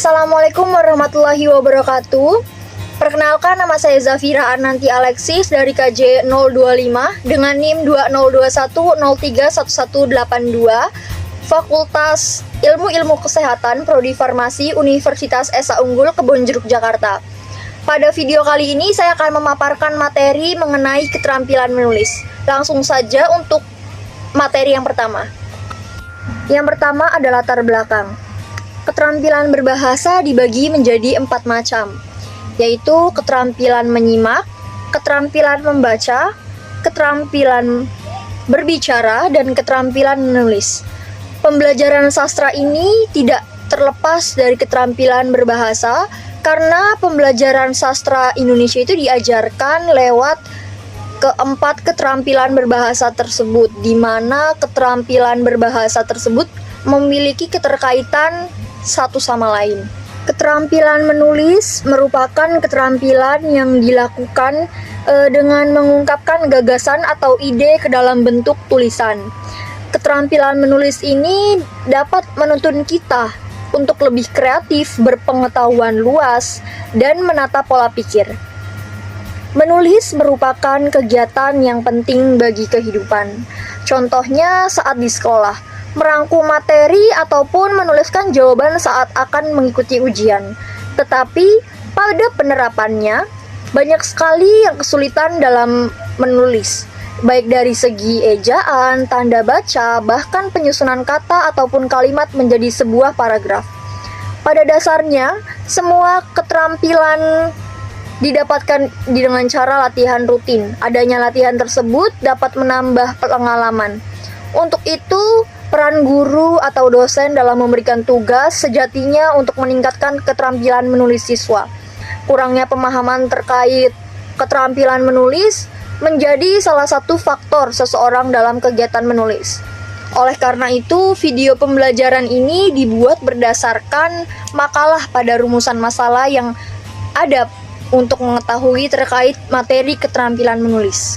Assalamualaikum warahmatullahi wabarakatuh. Perkenalkan, nama saya Zafira Arnanti Alexis dari KJ 025 dengan NIM 2021031182 Fakultas Ilmu Kesehatan Prodi Farmasi Universitas Esa Unggul Kebonjeruk Jakarta. Pada video kali ini saya akan memaparkan materi mengenai keterampilan menulis. Langsung saja untuk materi yang pertama. Yang pertama adalah latar belakang. Keterampilan berbahasa dibagi menjadi 4 macam, yaitu keterampilan menyimak, keterampilan membaca, keterampilan berbicara, dan keterampilan menulis. Pembelajaran sastra ini tidak terlepas dari keterampilan berbahasa, karena pembelajaran sastra Indonesia itu diajarkan lewat keempat keterampilan berbahasa tersebut, di mana keterampilan berbahasa tersebut memiliki keterkaitan satu sama lain. Keterampilan menulis merupakan keterampilan yang dilakukan dengan mengungkapkan gagasan atau ide ke dalam bentuk tulisan. Keterampilan menulis ini dapat menuntun kita untuk lebih kreatif, berpengetahuan luas, dan menata pola pikir. Menulis merupakan kegiatan yang penting bagi kehidupan. Contohnya saat di sekolah, merangkum materi ataupun menuliskan jawaban saat akan mengikuti ujian. Tetapi pada penerapannya, banyak sekali yang kesulitan dalam menulis, baik dari segi ejaan, tanda baca, bahkan penyusunan kata ataupun kalimat menjadi sebuah paragraf. Pada dasarnya, semua keterampilan didapatkan dengan cara latihan rutin. Adanya latihan tersebut dapat menambah pengalaman. Untuk itu, peran guru atau dosen dalam memberikan tugas sejatinya untuk meningkatkan keterampilan menulis siswa. Kurangnya pemahaman terkait keterampilan menulis menjadi salah satu faktor seseorang dalam kegiatan menulis. Oleh karena itu, video pembelajaran ini dibuat berdasarkan makalah pada rumusan masalah yang ada untuk mengetahui terkait materi keterampilan menulis.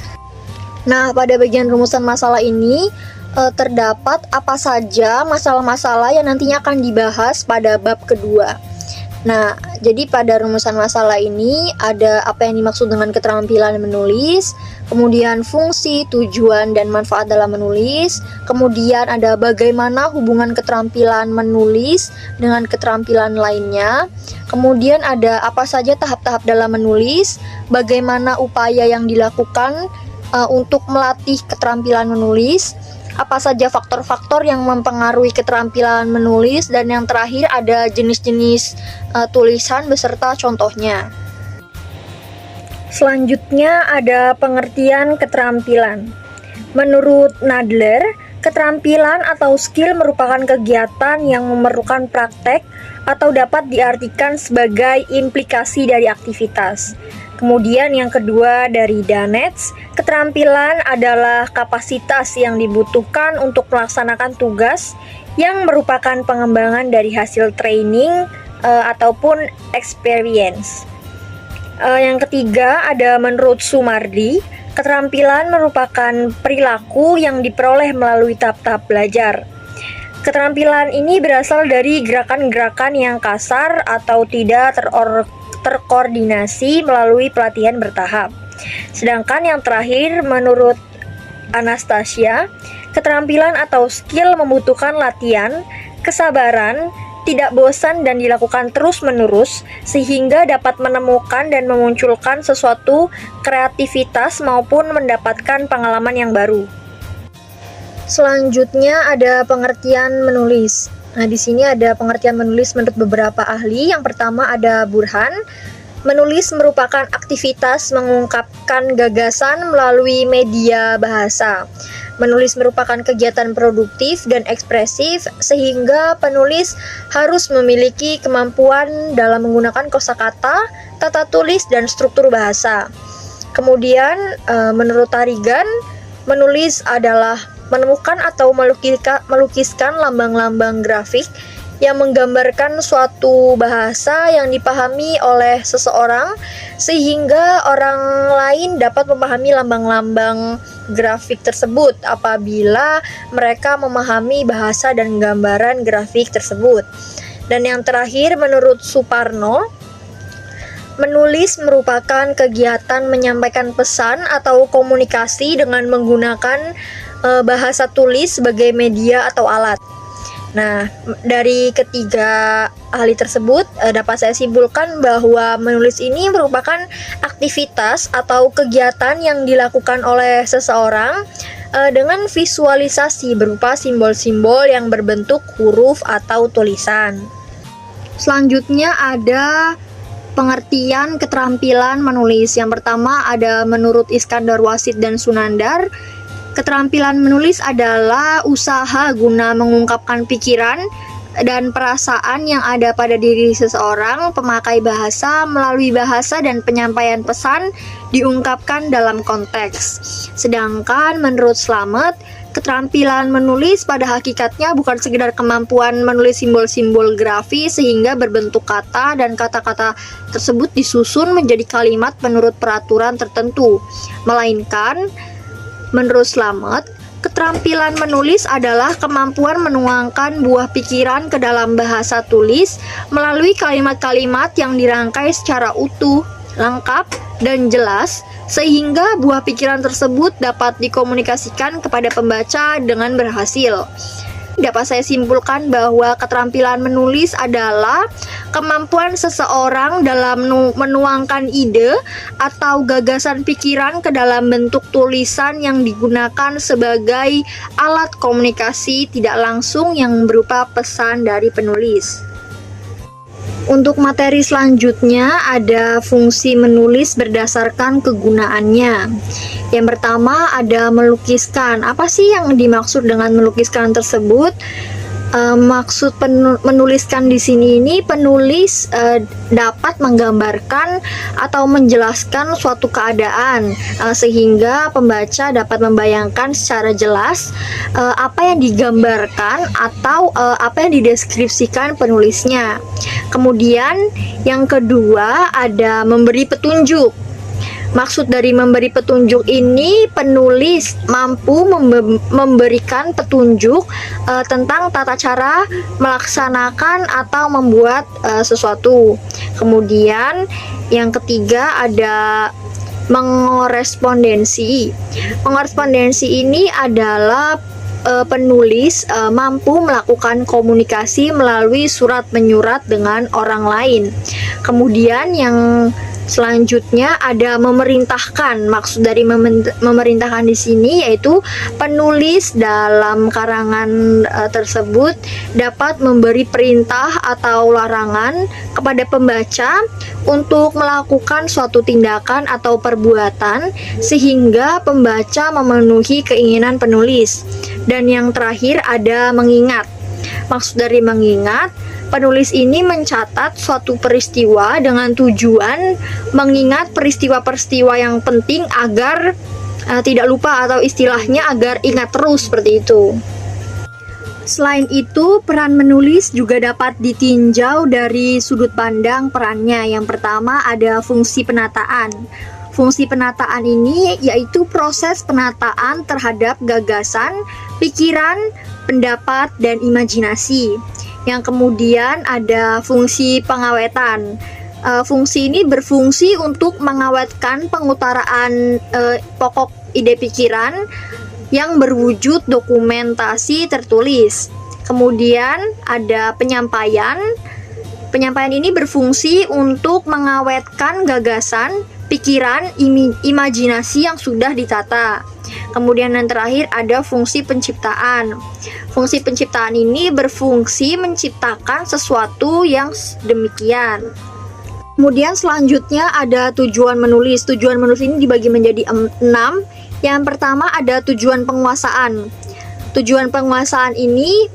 Nah, pada bagian rumusan masalah ini terdapat apa saja masalah-masalah yang nantinya akan dibahas pada bab kedua. Nah, jadi pada rumusan masalah ini ada apa yang dimaksud dengan keterampilan menulis, kemudian fungsi, tujuan, dan manfaat dalam menulis, kemudian ada bagaimana hubungan keterampilan menulis dengan keterampilan lainnya, kemudian ada apa saja tahap-tahap dalam menulis, bagaimana upaya yang dilakukan untuk melatih keterampilan menulis, apa saja faktor-faktor yang mempengaruhi keterampilan menulis, dan yang terakhir ada jenis-jenis tulisan beserta contohnya. Selanjutnya ada pengertian keterampilan. Menurut Nadler, keterampilan atau skill merupakan kegiatan yang memerlukan praktek atau dapat diartikan sebagai implikasi dari aktivitas. Kemudian yang kedua dari Danetz, keterampilan adalah kapasitas yang dibutuhkan untuk melaksanakan tugas yang merupakan pengembangan dari hasil training ataupun experience. Yang ketiga ada menurut Sumardi, keterampilan merupakan perilaku yang diperoleh melalui tahap-tahap belajar. Keterampilan ini berasal dari gerakan-gerakan yang kasar atau tidak terkoordinasi melalui pelatihan bertahap. Sedangkan yang terakhir menurut Anastasia, keterampilan atau skill membutuhkan latihan, kesabaran, tidak bosan dan dilakukan terus-menerus sehingga dapat menemukan dan memunculkan sesuatu kreativitas maupun mendapatkan pengalaman yang baru. Selanjutnya ada pengertian menulis. Nah, di sini ada pengertian menulis menurut beberapa ahli. Yang pertama ada Burhan. Menulis merupakan aktivitas mengungkapkan gagasan melalui media bahasa. Menulis merupakan kegiatan produktif dan ekspresif sehingga penulis harus memiliki kemampuan dalam menggunakan kosakata, tata tulis, dan struktur bahasa. Kemudian menurut Tarigan, menulis adalah menemukan atau melukiskan lambang-lambang grafik yang menggambarkan suatu bahasa yang dipahami oleh seseorang sehingga orang lain dapat memahami lambang-lambang grafik tersebut apabila mereka memahami bahasa dan gambaran grafik tersebut. Dan yang terakhir, menurut Suparno, menulis merupakan kegiatan menyampaikan pesan atau komunikasi dengan menggunakan bahasa tulis sebagai media atau alat. Nah, dari ketiga ahli tersebut dapat saya simpulkan bahwa menulis ini merupakan aktivitas atau kegiatan yang dilakukan oleh seseorang dengan visualisasi berupa simbol-simbol yang berbentuk huruf atau tulisan. Selanjutnya ada pengertian keterampilan menulis. Yang pertama ada menurut Iskandar Wasid dan Sunandar, keterampilan menulis adalah usaha guna mengungkapkan pikiran dan perasaan yang ada pada diri seseorang pemakai bahasa melalui bahasa dan penyampaian pesan diungkapkan dalam konteks. Sedangkan menurut Slamet, keterampilan menulis pada hakikatnya bukan sekedar kemampuan menulis simbol-simbol grafis sehingga berbentuk kata dan kata-kata tersebut disusun menjadi kalimat menurut peraturan tertentu, melainkan menurut Slamet, keterampilan menulis adalah kemampuan menuangkan buah pikiran ke dalam bahasa tulis melalui kalimat-kalimat yang dirangkai secara utuh, lengkap, dan jelas, sehingga buah pikiran tersebut dapat dikomunikasikan kepada pembaca dengan berhasil. Dapat saya simpulkan bahwa keterampilan menulis adalah kemampuan seseorang dalam menuangkan ide atau gagasan pikiran ke dalam bentuk tulisan yang digunakan sebagai alat komunikasi tidak langsung yang berupa pesan dari penulis. Untuk materi selanjutnya ada fungsi menulis berdasarkan kegunaannya. Yang pertama ada melukiskan. Apa sih yang dimaksud dengan melukiskan tersebut? Maksud menuliskan di sini ini penulis dapat menggambarkan atau menjelaskan suatu keadaan sehingga pembaca dapat membayangkan secara jelas apa yang digambarkan atau apa yang dideskripsikan penulisnya. Kemudian yang kedua ada memberi petunjuk. Maksud dari memberi petunjuk ini, penulis mampu memberikan petunjuk tentang tata cara melaksanakan atau membuat sesuatu. Kemudian yang ketiga ada mengorespondensi. Mengorespondensi ini adalah penulis mampu melakukan komunikasi melalui surat menyurat dengan orang lain. Kemudian yang selanjutnya ada memerintahkan. Maksud dari memerintahkan di sini yaitu penulis dalam karangan tersebut dapat memberi perintah atau larangan kepada pembaca untuk melakukan suatu tindakan atau perbuatan sehingga pembaca memenuhi keinginan penulis. Dan yang terakhir ada mengingat. Maksud dari mengingat, penulis ini mencatat suatu peristiwa dengan tujuan mengingat peristiwa-peristiwa yang penting agar tidak lupa atau istilahnya agar ingat terus seperti itu. Selain itu, peran menulis juga dapat ditinjau dari sudut pandang perannya. Yang pertama ada fungsi penataan. Fungsi penataan ini yaitu proses penataan terhadap gagasan, pikiran, pendapat, dan imajinasi. Yang kemudian ada fungsi pengawetan. Fungsi ini berfungsi untuk mengawetkan pengutaraan pokok ide pikiran yang berwujud dokumentasi tertulis. Kemudian ada penyampaian. Penyampaian ini berfungsi untuk mengawetkan gagasan, pikiran, imajinasi yang sudah ditata. Kemudian yang terakhir ada fungsi penciptaan. Fungsi penciptaan ini berfungsi menciptakan sesuatu yang demikian. Kemudian selanjutnya ada tujuan menulis. Tujuan menulis ini dibagi menjadi 6. Yang pertama ada tujuan penguasaan. Tujuan penguasaan ini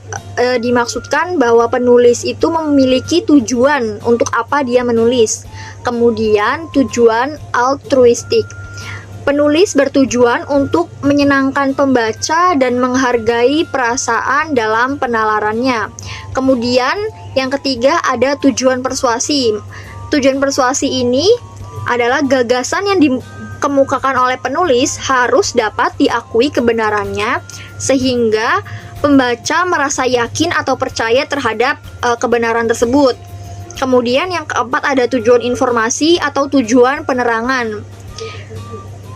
dimaksudkan bahwa penulis itu memiliki tujuan untuk apa dia menulis. Kemudian tujuan altruistik. Penulis bertujuan untuk menyenangkan pembaca dan menghargai perasaan dalam penalarannya. Kemudian yang ketiga ada tujuan persuasi. Tujuan persuasi ini adalah gagasan yang dikemukakan oleh penulis harus dapat diakui kebenarannya sehingga pembaca merasa yakin atau percaya terhadap kebenaran tersebut. Kemudian yang keempat ada tujuan informasi atau tujuan penerangan.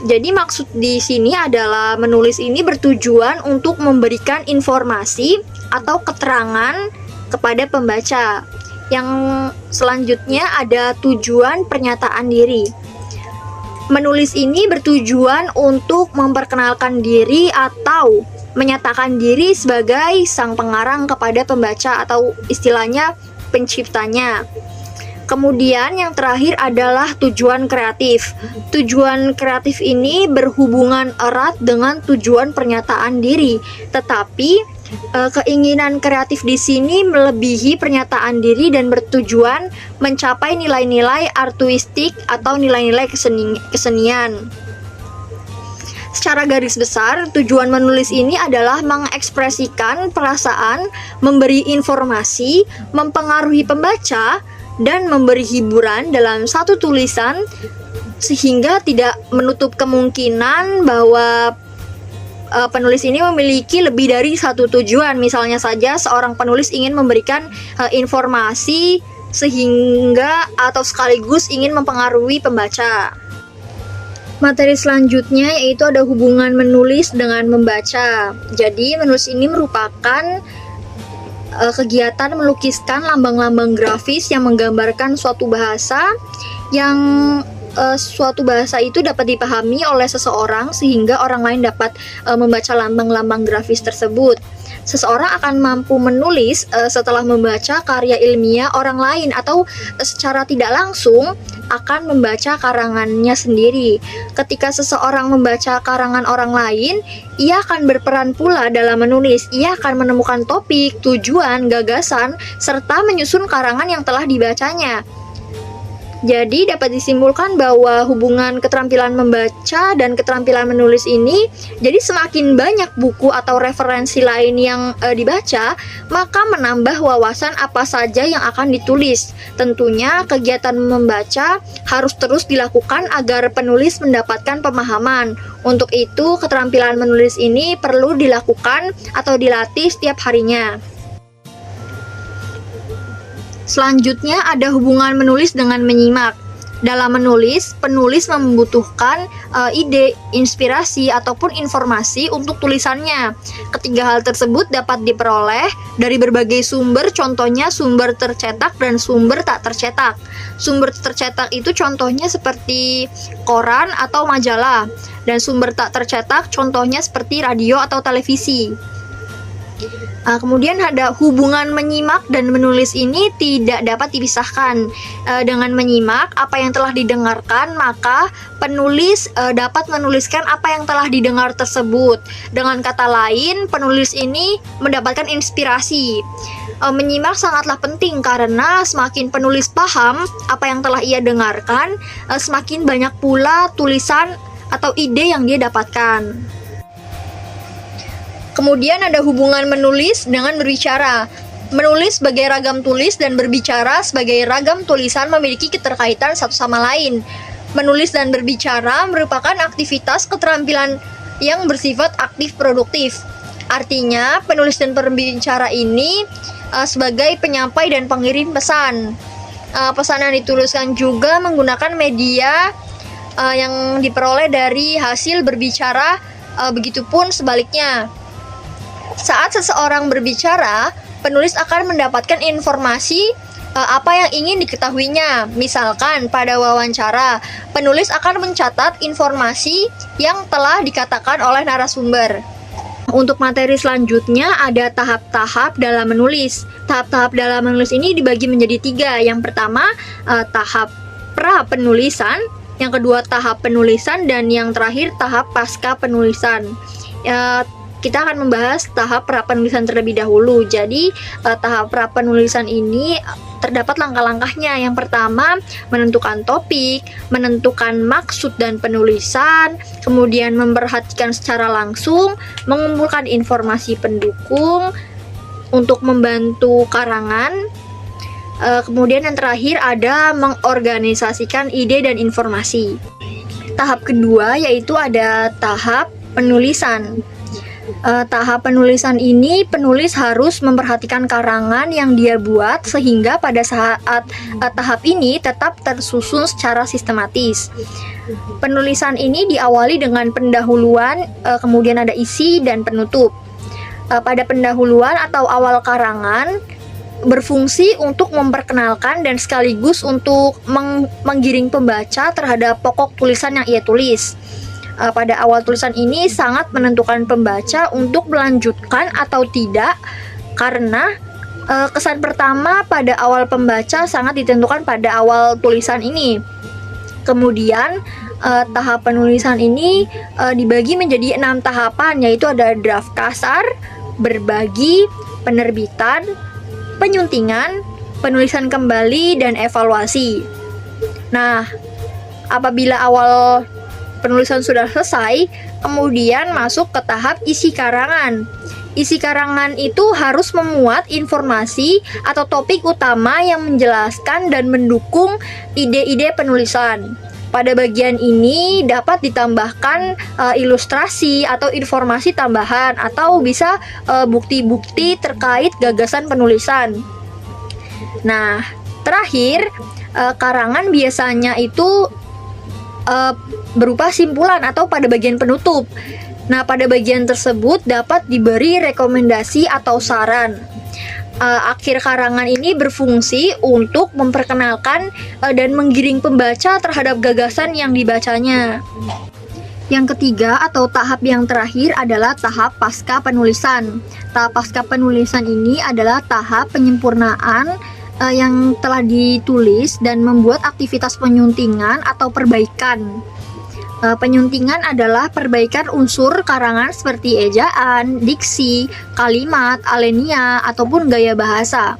Jadi maksud di sini adalah menulis ini bertujuan untuk memberikan informasi atau keterangan kepada pembaca. Yang selanjutnya ada tujuan pernyataan diri. Menulis ini bertujuan untuk memperkenalkan diri atau menyatakan diri sebagai sang pengarang kepada pembaca atau istilahnya penciptanya. Kemudian yang terakhir adalah tujuan kreatif. Tujuan kreatif ini berhubungan erat dengan tujuan pernyataan diri, tetapi keinginan kreatif di sini melebihi pernyataan diri dan bertujuan mencapai nilai-nilai artistik atau nilai-nilai kesenian. Secara garis besar, tujuan menulis ini adalah mengekspresikan perasaan, memberi informasi, mempengaruhi pembaca, dan memberi hiburan dalam satu tulisan sehingga tidak menutup kemungkinan bahwa penulis ini memiliki lebih dari satu tujuan. Misalnya saja seorang penulis ingin memberikan informasi sehingga atau sekaligus ingin mempengaruhi pembaca. Materi selanjutnya yaitu ada hubungan menulis dengan membaca. Jadi menulis ini merupakan kegiatan melukiskan lambang-lambang grafis yang menggambarkan suatu bahasa yang suatu bahasa itu dapat dipahami oleh seseorang sehingga orang lain dapat membaca lambang-lambang grafis tersebut. Seseorang akan mampu menulis setelah membaca karya ilmiah orang lain atau secara tidak langsung akan membaca karangannya sendiri. Ketika seseorang membaca karangan orang lain, ia akan berperan pula dalam menulis. Ia akan menemukan topik, tujuan, gagasan, serta menyusun karangan yang telah dibacanya. Jadi dapat disimpulkan bahwa hubungan keterampilan membaca dan keterampilan menulis ini, jadi semakin banyak buku atau referensi lain yang dibaca, maka menambah wawasan apa saja yang akan ditulis. Tentunya kegiatan membaca harus terus dilakukan agar penulis mendapatkan pemahaman. Untuk itu keterampilan menulis ini perlu dilakukan atau dilatih setiap harinya. Selanjutnya ada hubungan menulis dengan menyimak. Dalam menulis, penulis membutuhkan ide, inspirasi, ataupun informasi untuk tulisannya. Ketiga hal tersebut dapat diperoleh dari berbagai sumber, contohnya sumber tercetak dan sumber tak tercetak. Sumber tercetak itu contohnya seperti koran atau majalah, dan sumber tak tercetak contohnya seperti radio atau televisi. Kemudian ada hubungan menyimak dan menulis ini tidak dapat dipisahkan. Dengan menyimak apa yang telah didengarkan, maka penulis dapat menuliskan apa yang telah didengar tersebut. Dengan kata lain, penulis ini mendapatkan inspirasi. Menyimak sangatlah penting karena semakin penulis paham apa yang telah ia dengarkan, semakin banyak pula tulisan atau ide yang dia dapatkan. Kemudian ada hubungan menulis dengan berbicara. Menulis sebagai ragam tulis dan berbicara sebagai ragam tulisan memiliki keterkaitan satu sama lain. Menulis dan berbicara merupakan aktivitas keterampilan yang bersifat aktif produktif. Artinya, penulis dan berbicara ini sebagai penyampai dan pengirim pesan. Pesan yang dituliskan juga menggunakan media yang diperoleh dari hasil berbicara, begitupun sebaliknya. Saat seseorang berbicara, penulis akan mendapatkan informasi apa yang ingin diketahuinya. Misalkan pada wawancara, penulis akan mencatat informasi yang telah dikatakan oleh narasumber. Untuk materi selanjutnya ada tahap-tahap dalam menulis. Tahap-tahap dalam menulis ini dibagi menjadi 3. Yang pertama, tahap pra-penulisan, yang kedua tahap penulisan, dan yang terakhir tahap pasca penulisan. Kita akan membahas tahap pra-penulisan terlebih dahulu. Jadi, tahap pra-penulisan ini terdapat langkah-langkahnya. Yang pertama, menentukan topik, menentukan maksud dan penulisan, kemudian memperhatikan secara langsung, mengumpulkan informasi pendukung untuk membantu karangan. Kemudian yang terakhir ada mengorganisasikan ide dan informasi. Tahap kedua yaitu ada tahap penulisan. Tahap penulisan ini penulis harus memperhatikan karangan yang dia buat sehingga pada saat tahap ini tetap tersusun secara sistematis. Penulisan ini diawali dengan pendahuluan, kemudian ada isi dan penutup. Pada pendahuluan atau awal karangan berfungsi untuk memperkenalkan dan sekaligus untuk menggiring pembaca terhadap pokok tulisan yang ia tulis. Pada awal tulisan ini sangat menentukan pembaca untuk melanjutkan atau tidak, karena kesan pertama pada awal pembaca sangat ditentukan pada awal tulisan ini. Kemudian tahap penulisan ini dibagi menjadi 6 tahapan, yaitu ada draft kasar, berbagi, penerbitan, penyuntingan, penulisan kembali, dan evaluasi. Nah, apabila awal penulisan sudah selesai, kemudian masuk ke tahap isi karangan. Isi karangan itu harus memuat informasi atau topik utama yang menjelaskan dan mendukung ide-ide penulisan. Pada bagian ini dapat ditambahkan ilustrasi atau informasi tambahan atau bisa bukti-bukti terkait gagasan penulisan. Nah, terakhir, karangan biasanya itu berupa simpulan atau pada bagian penutup. Nah, pada bagian tersebut dapat diberi rekomendasi atau saran. Akhir karangan ini berfungsi untuk memperkenalkan dan menggiring pembaca terhadap gagasan yang dibacanya. Yang ketiga atau tahap yang terakhir adalah tahap pasca penulisan. Tahap pasca penulisan ini adalah tahap penyempurnaan yang telah ditulis dan membuat aktivitas penyuntingan atau perbaikan. Penyuntingan adalah perbaikan unsur karangan seperti ejaan, diksi, kalimat, alenia, ataupun gaya bahasa.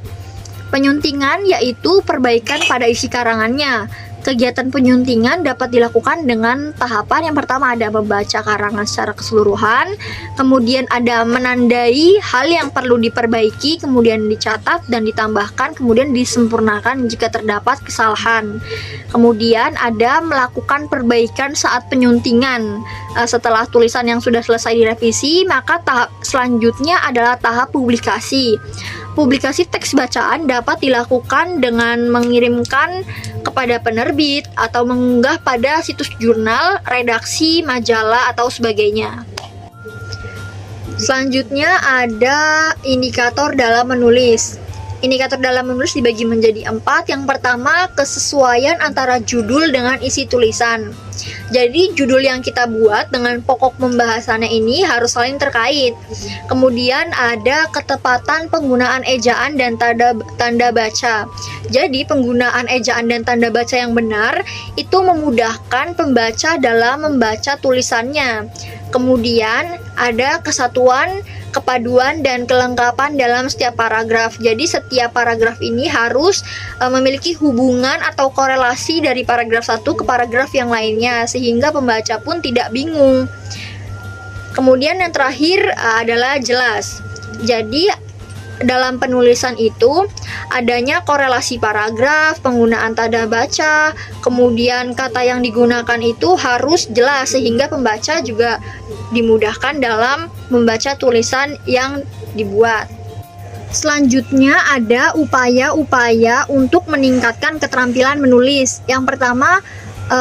Penyuntingan yaitu perbaikan pada isi karangannya. Kegiatan penyuntingan dapat dilakukan dengan tahapan yang pertama ada membaca karangan secara keseluruhan, kemudian ada menandai hal yang perlu diperbaiki, kemudian dicatat dan ditambahkan, kemudian disempurnakan jika terdapat kesalahan. Kemudian ada melakukan perbaikan saat penyuntingan. Setelah tulisan yang sudah selesai direvisi, maka tahap selanjutnya adalah tahap publikasi. Publikasi teks bacaan dapat dilakukan dengan mengirimkan kepada penerbit atau mengunggah pada situs jurnal, redaksi, majalah, atau sebagainya. Selanjutnya ada indikator dalam menulis. Indikator dalam menulis dibagi menjadi 4. Yang pertama, kesesuaian antara judul dengan isi tulisan. Jadi judul yang kita buat dengan pokok pembahasannya ini harus saling terkait. Kemudian ada ketepatan penggunaan ejaan dan tanda baca. Jadi penggunaan ejaan dan tanda baca yang benar itu memudahkan pembaca dalam membaca tulisannya. Kemudian ada kesatuan, kepaduan, dan kelengkapan dalam setiap paragraf. Jadi setiap paragraf ini harus memiliki hubungan atau korelasi dari paragraf satu ke paragraf yang lainnya, sehingga pembaca pun tidak bingung. Kemudian yang terakhir adalah jelas. Jadi dalam penulisan itu adanya korelasi paragraf, penggunaan tanda baca, kemudian kata yang digunakan itu harus jelas sehingga pembaca juga dimudahkan dalam membaca tulisan yang dibuat. Selanjutnya ada upaya-upaya untuk meningkatkan keterampilan menulis. Yang pertama,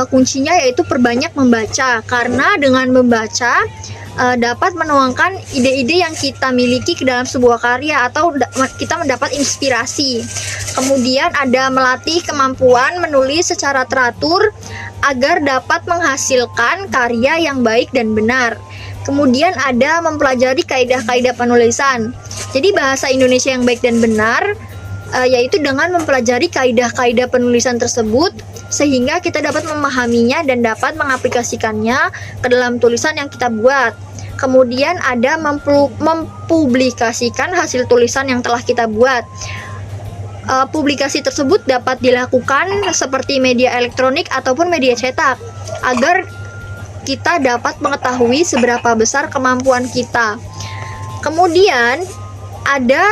kuncinya yaitu perbanyak membaca, karena dengan membaca dapat menuangkan ide-ide yang kita miliki ke dalam sebuah karya atau kita mendapat inspirasi. Kemudian ada melatih kemampuan menulis secara teratur agar dapat menghasilkan karya yang baik dan benar. Kemudian ada mempelajari kaidah-kaidah penulisan. Jadi bahasa Indonesia yang baik dan benar yaitu dengan mempelajari kaidah-kaidah penulisan tersebut sehingga kita dapat memahaminya dan dapat mengaplikasikannya ke dalam tulisan yang kita buat. Kemudian ada mempublikasikan hasil tulisan yang telah kita buat. Publikasi tersebut dapat dilakukan seperti media elektronik ataupun media cetak agar kita dapat mengetahui seberapa besar kemampuan kita. Kemudian ada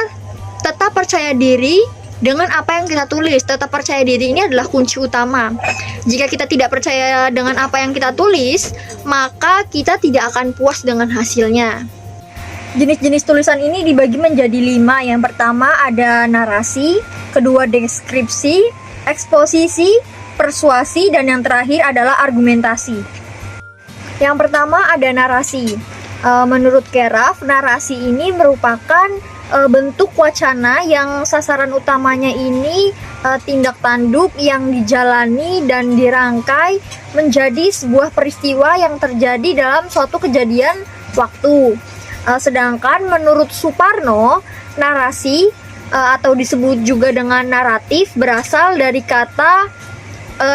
tetap percaya diri dengan apa yang kita tulis. Tetap percaya diri ini adalah kunci utama. Jika kita tidak percaya dengan apa yang kita tulis, maka kita tidak akan puas dengan hasilnya. Jenis-jenis tulisan ini dibagi menjadi 5. Yang pertama ada narasi, kedua deskripsi, eksposisi, persuasi, dan yang terakhir adalah argumentasi. Yang pertama ada narasi. Menurut Keraf, narasi ini merupakan bentuk wacana yang sasaran utamanya ini tindak tanduk yang dijalani dan dirangkai menjadi sebuah peristiwa yang terjadi dalam suatu kejadian waktu. Sedangkan menurut Suparno, narasi atau disebut juga dengan naratif berasal dari kata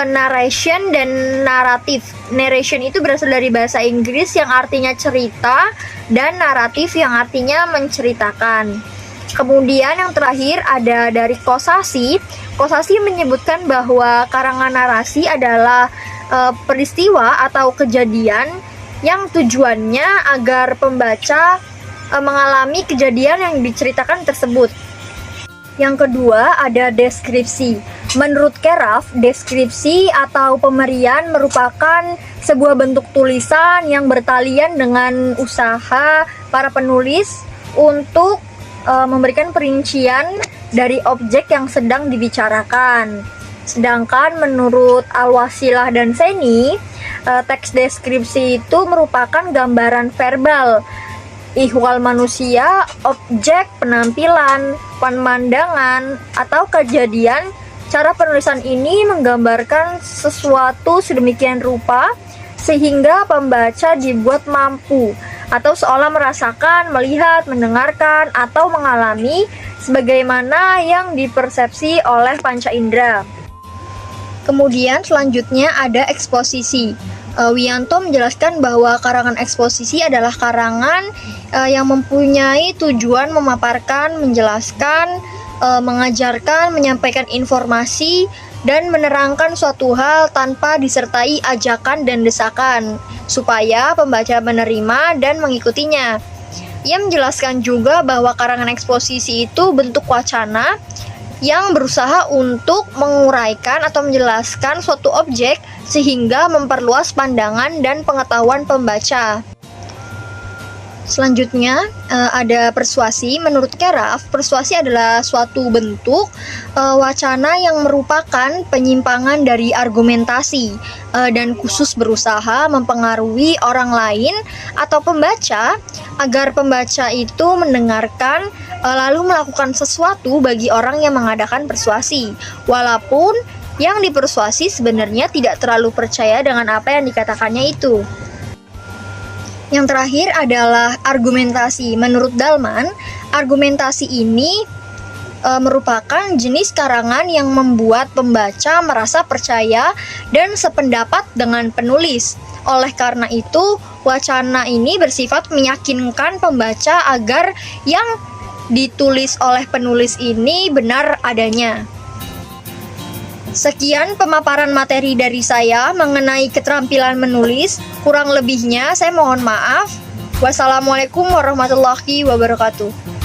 narration dan naratif. Narration itu berasal dari bahasa Inggris yang artinya cerita dan naratif yang artinya menceritakan. Kemudian yang terakhir ada dari Kosasih. Kosasih menyebutkan bahwa karangan narasi adalah peristiwa atau kejadian yang tujuannya agar pembaca mengalami kejadian yang diceritakan tersebut. Yang kedua ada deskripsi. Menurut Keraf, deskripsi atau pemberian merupakan sebuah bentuk tulisan yang bertalian dengan usaha para penulis untuk memberikan perincian dari objek yang sedang dibicarakan. Sedangkan menurut Al-Wasilah dan Seni, teks deskripsi itu merupakan gambaran verbal ihwal manusia, objek, penampilan, pemandangan, atau kejadian. Cara penulisan ini menggambarkan sesuatu sedemikian rupa sehingga pembaca dibuat mampu atau seolah merasakan, melihat, mendengarkan, atau mengalami sebagaimana yang dipersepsi oleh panca indera. Kemudian selanjutnya ada eksposisi. Wiyanto menjelaskan bahwa karangan eksposisi adalah karangan yang mempunyai tujuan memaparkan, menjelaskan, mengajarkan, menyampaikan informasi, dan menerangkan suatu hal tanpa disertai ajakan dan desakan, supaya pembaca menerima dan mengikutinya. Ia menjelaskan juga bahwa karangan eksposisi itu bentuk wacana yang berusaha untuk menguraikan atau menjelaskan suatu objek sehingga memperluas pandangan dan pengetahuan pembaca. Selanjutnya ada persuasi. Menurut Keraf, persuasi adalah suatu bentuk wacana yang merupakan penyimpangan dari argumentasi dan khusus berusaha mempengaruhi orang lain atau pembaca agar pembaca itu mendengarkan lalu melakukan sesuatu bagi orang yang mengadakan persuasi, walaupun yang dipersuasi sebenarnya tidak terlalu percaya dengan apa yang dikatakannya itu. Yang terakhir adalah argumentasi. Menurut Dalman, argumentasi ini merupakan jenis karangan yang membuat pembaca merasa percaya dan sependapat dengan penulis. Oleh karena itu, wacana ini bersifat meyakinkan pembaca agar yang ditulis oleh penulis ini benar adanya. Sekian pemaparan materi dari saya mengenai keterampilan menulis. Kurang lebihnya saya mohon maaf. Wassalamualaikum warahmatullahi wabarakatuh.